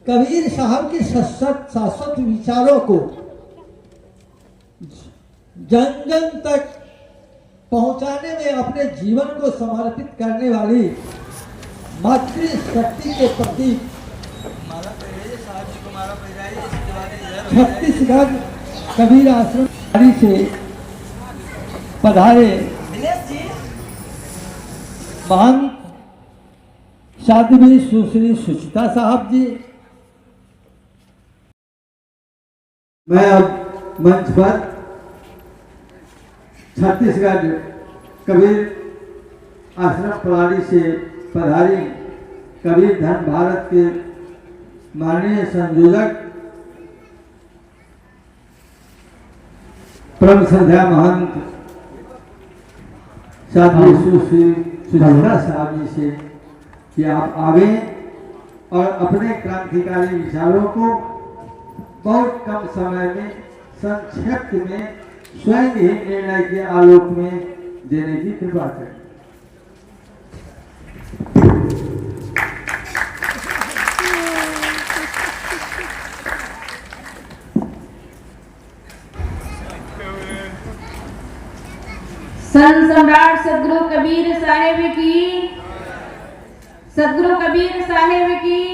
कबीर साहब के शाश्वत विचारों को जन जन तक पहुंचाने में अपने जीवन को समर्पित करने वाली मातृशक्ति के प्रतीक छत्तीसगढ़ कबीर आश्रम से पधारे महंत साध्वी सुश्री सुचिता साहब जी। मैं अब मंच पर छत्तीसगढ़ कबीर आश्रम प्रणाली से पधारी कबीर धर्म भारत के माननीय संयोजक परम श्रद्धा महंत साध्वी सुश्री सुचिता साहब जी से कि आप आवे और अपने क्रांतिकारी विचारों को बहुत कम समय में संक्षिप्त में स्वयं ही निर्णय के आलोक में देने की कृपा करें। संत सम्राट सदगुरु कबीर साहिब की, सदगुरु कबीर साहिब की।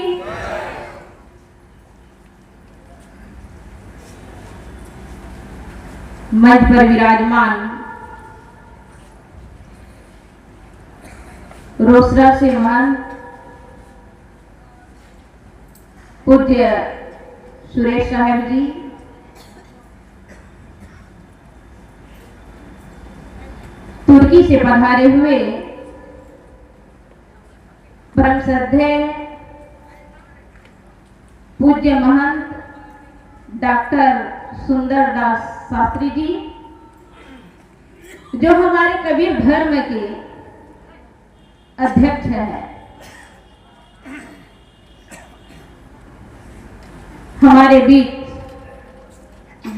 मंच पर विराजमान रोसड़ा से महंत पूज्य सुरेश साहब जी, तुर्की से पधारे हुए परम श्रद्धेय पूज्य महंत डॉक्टर सुंदर दास शास्त्री जी, जो हमारे कबीर धर्म के अध्यक्ष हैं, हमारे बीच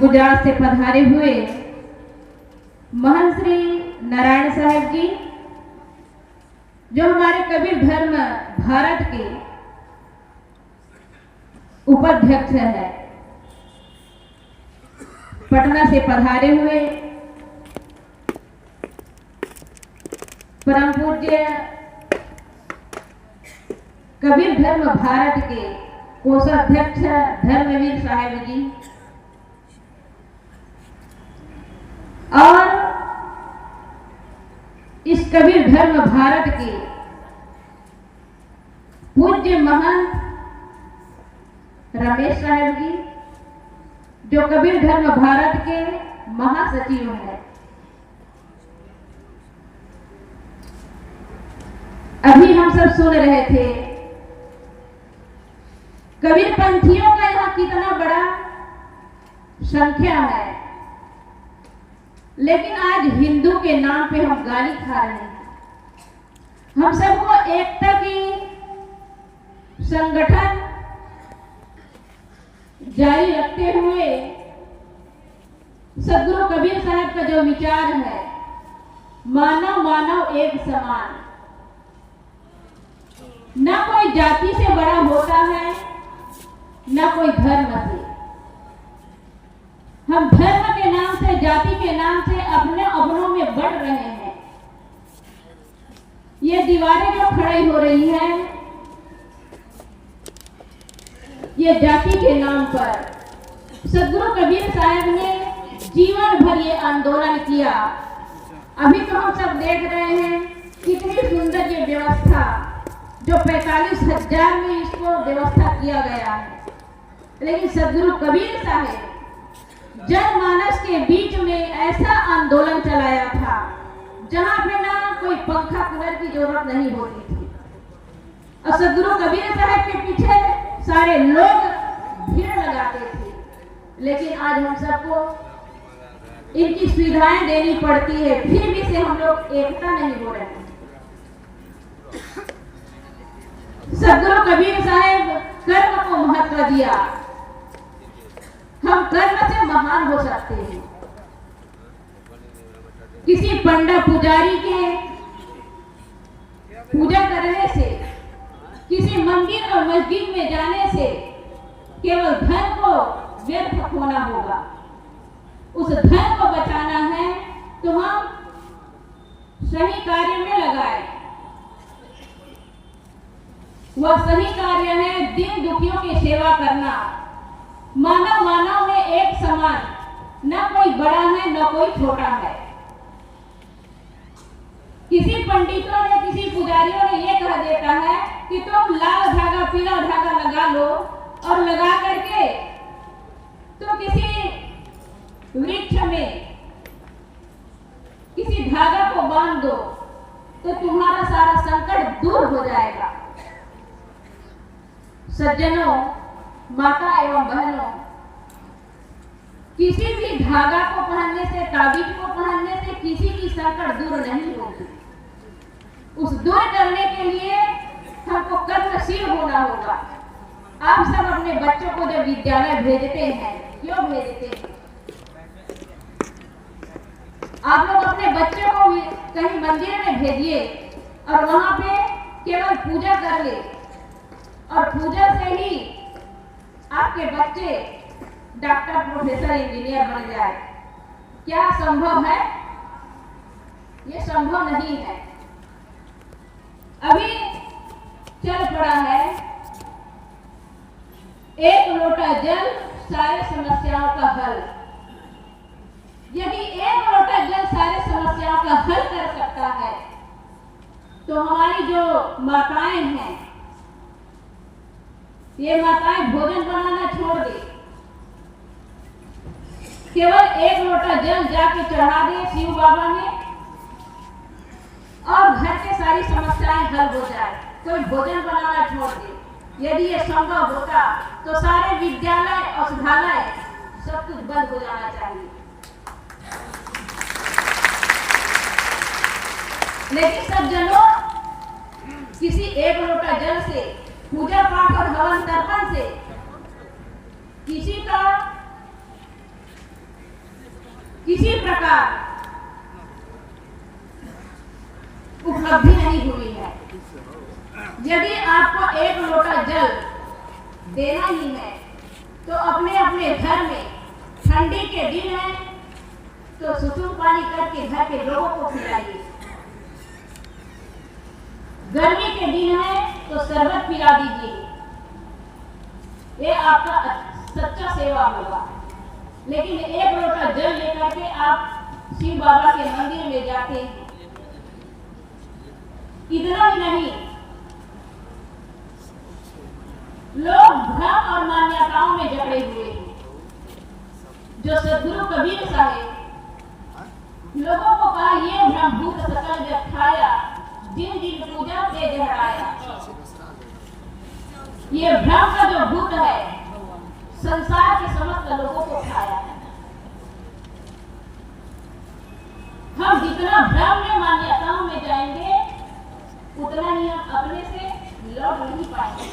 गुजरात से पधारे हुए महंत श्री नारायण साहब जी, जो हमारे कबीर धर्म भारत के उपाध्यक्ष हैं, पटना से पधारे हुए परम पूज्य कबीर धर्म भारत के कोषाध्यक्ष धर्मवीर साहब जी, और इस कबीर धर्म भारत के पूज्य महंत रमेश साहब जी, जो कबीर धर्म भारत के महासचिव हैं। अभी हम सब सुन रहे थे कबीर पंथियों का यहाँ कितना बड़ा संख्या है, लेकिन आज हिंदू के नाम पे हम गाली खा रहे हैं। हम सबको एकता की संगठन जारी रखते हुए सदगुरु कबीर साहब का जो विचार है, मानव मानव एक समान, न कोई जाति से बड़ा होता है न कोई धर्म से। हम धर्म के नाम से, जाति के नाम से अपने अपनों में बढ़ रहे हैं। ये दीवारें जो खड़ी हो रही है, ये जाति के नाम पर सदगुरु कबीर साहब ने जीवन भर ये आंदोलन किया। अभी तो हम सब देख रहे हैं कितनी सुंदर ये व्यवस्था, जो 45,000 में इसको व्यवस्था किया गया है, लेकिन सदगुरु कबीर साहब जनमानस के बीच में ऐसा आंदोलन चलाया था जहां पे ना कोई पंखा कूलर की जरूरत नहीं होती थी, और सदगुरु कबीर साहब के पीछे सारे लोग भीड़ लगाते थे। लेकिन आज हम सबको इनकी सुविधाएं देनी पड़ती है, फिर भी से हम लोग एकता नहीं हो रहे हैं। सदगुरु कबीर साहब कर्म को महत्व दिया। हम कर्म से महान हो सकते हैं। किसी पंडा पुजारी के पूजा करने से, किसी मंदिर और मस्जिद में जाने से केवल धन को व्यर्थ खोना होगा। उस धन को बचाना है तो हम सही कार्य में लगाए। वह सही कार्य है दीन दुखियों की सेवा करना। मानव मानव में एक समान, न कोई बड़ा है न कोई छोटा है। किसी पंडितों ने, किसी पुजारियों ने यह कह देता है कि तुम लाल धागा पीला धागा लगा लो और लगा करके तो किसी वृक्ष में किसी धागा को बांध दो तो तुम्हारा सारा संकट दूर हो जाएगा। सज्जनों, माता एवं बहनों, किसी भी धागा को पहनने से, ताबीज को पहनने से किसी की संकट दूर नहीं होगी। उस दूर करने के लिए हमको कर्मशील होना होगा। आप सब अपने बच्चों को जब विद्यालय भेजते हैं, क्यों भेजते हैं? आप लोग अपने बच्चों को कहीं मंदिर में भेजिए और वहां पे केवल पूजा कर ले और पूजा से ही आपके बच्चे डॉक्टर, प्रोफेसर, इंजीनियर बन जाए। क्या संभव है? ये संभव नहीं है। अभी चल पड़ा है एक लोटा जल सारे समस्याओं का हल। यदि एक लोटा जल सारे समस्याओं का हल कर सकता है तो हमारी जो माताएं हैं, ये माताएं भोजन बनाना छोड़ दे, केवल एक लोटा जल जाके चढ़ा दे शिव बाबा में और घर के सारी समस्याएं हल हो जाए। कोई भोजन बनाना छोड़ दे। यदि ये संभव होता तो सारे विद्यालय, औषधालय सब कुछ बंद हो जाना चाहिए। लेकिन सब जनों, किसी एक लोटा जल से, पूजा पाठ और हवन तर्पण से किसी प्रकार उपलब्धि नहीं हुई है। यदि आपको एक लोटा जल देना ही है तो अपने अपने घर में, ठंडी के दिन है तो सुसुम पानी करके घर के लोगों को पिलाइए। गर्मी के दिन है तो शरबत पिला दीजिए। ये आपका सच्चा सेवा होगा। लेकिन एक लोटा जल लेकर के आप शिव बाबा के मंदिर में जाते हैं। इतना ही नहीं, लोग भ्रम और मान्यताओं में जकड़े हुए हैं। जो सद्गुरु कबीर साहेब लोगों को कहा, ये भ्रम भूत सकल जग खाया, जिन जिन पूजा पे जहराया। ये भ्रम का जो भूत है संसार के समस्त लोगों को खाया है। हम जितना भ्रम में, मान्यताओं में जाएंगे उतना ही हम अपने से लौट नहीं पाएंगे।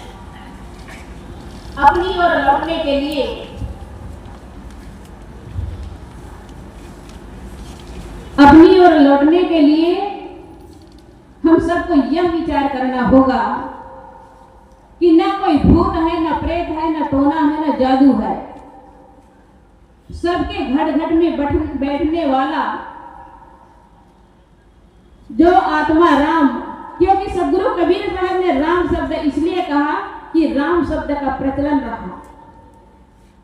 अपनी ओर लौटने के लिए हम सबको यह विचार करना होगा कि न कोई भूत है, न प्रेत है, न टोना है, न जादू है। सबके घट घट में बैठने वाला जो आत्मा राम, क्योंकि सद्गुरु कबीर साहब ने राम शब्द इसलिए कहा कि राम शब्द का प्रचलन रहा।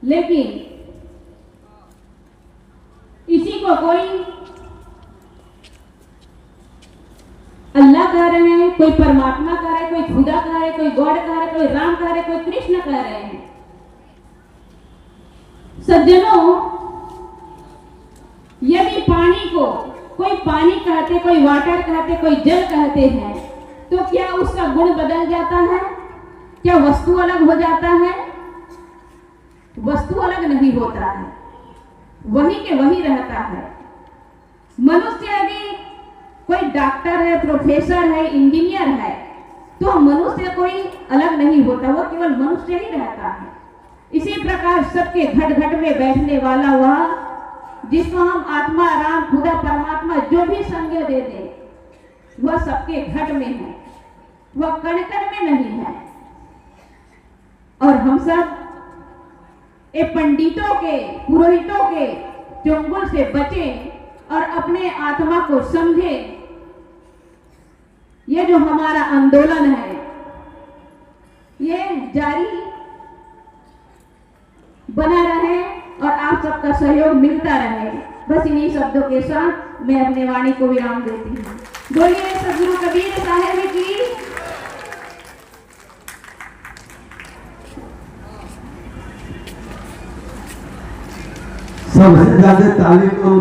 लेकिन इसी को कोई अल्लाह कह रहे हैं, कोई परमात्मा कह रहे हैं, कोई खुदा कह रहे हैं, कोई गॉड कह रहे हैं, कोई राम कह रहे हैं, कोई कृष्ण कह रहे हैं। सज्जनों, यदि पानी को कोई पानी कहते, कोई वाटर कहते, कोई जल कहते हैं तो क्या उसका गुण बदल जाता है? क्या वस्तु अलग हो जाता है? वस्तु अलग नहीं होता है, वही के वही रहता है। मनुष्य यदि कोई डॉक्टर है, प्रोफेसर है, इंजीनियर है तो मनुष्य कोई अलग नहीं होता, वो केवल मनुष्य ही रहता है। इसी प्रकार सबके घट घट में बैठने वाला वह जिसको हम आत्मा, राम, खुदा, परमात्मा जो भी संज्ञा दे दे, वह सबके घट में है, वह कण कण में नहीं है। और हम सब ये पंडितों के, पुरोहितों के चुंगल से बचें और अपने आत्मा को समझें। ये जो हमारा आंदोलन है ये जारी बना रहे और आप सबका सहयोग मिलता रहे। बस इन्हीं शब्दों के साथ मैं अपने वाणी को विराम देती हूँ। बोलिए सदगुरु कबीर साहब की। सबसे ज्यादा ताली तो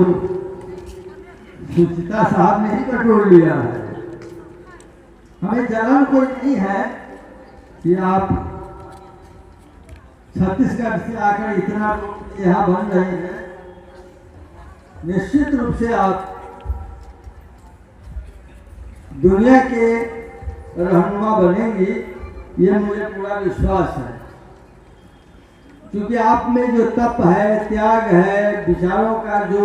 सुचिता साहब ने ही बटोर लिया है। हमें जलन कोई नहीं है कि आप छत्तीसगढ़ से आकर इतना यहाँ बन रहे हैं। निश्चित रूप से आप दुनिया के रहनुमा बनेंगे, ये मुझे पूरा विश्वास है। क्योंकि आप में जो तप है, त्याग है, विचारों का जो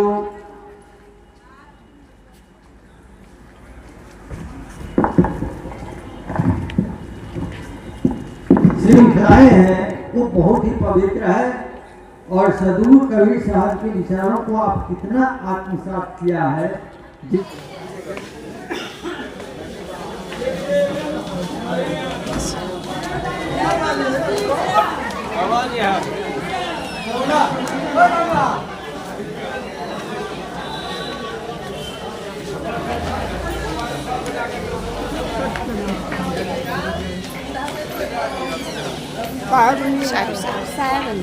श्रृंखलाएं हैं वो बहुत ही पवित्र है। और सदगुरु कबीर साहब के विचारों को आप कितना आत्मसात किया है। Seven.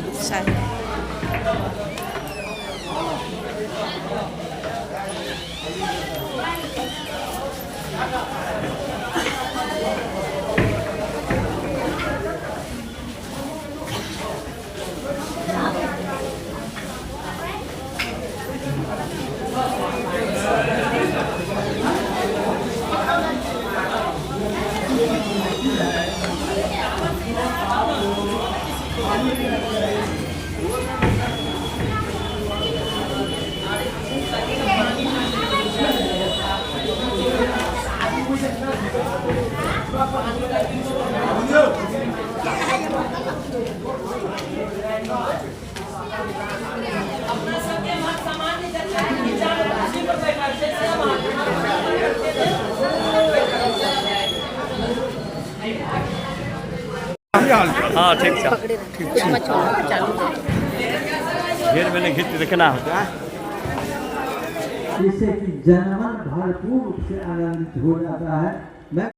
हाँ ठीक है। घेर मैंने घिच रखना होगा जिससे कि जनमन भरपूर रूप से आनंदित हो जाता है। मैं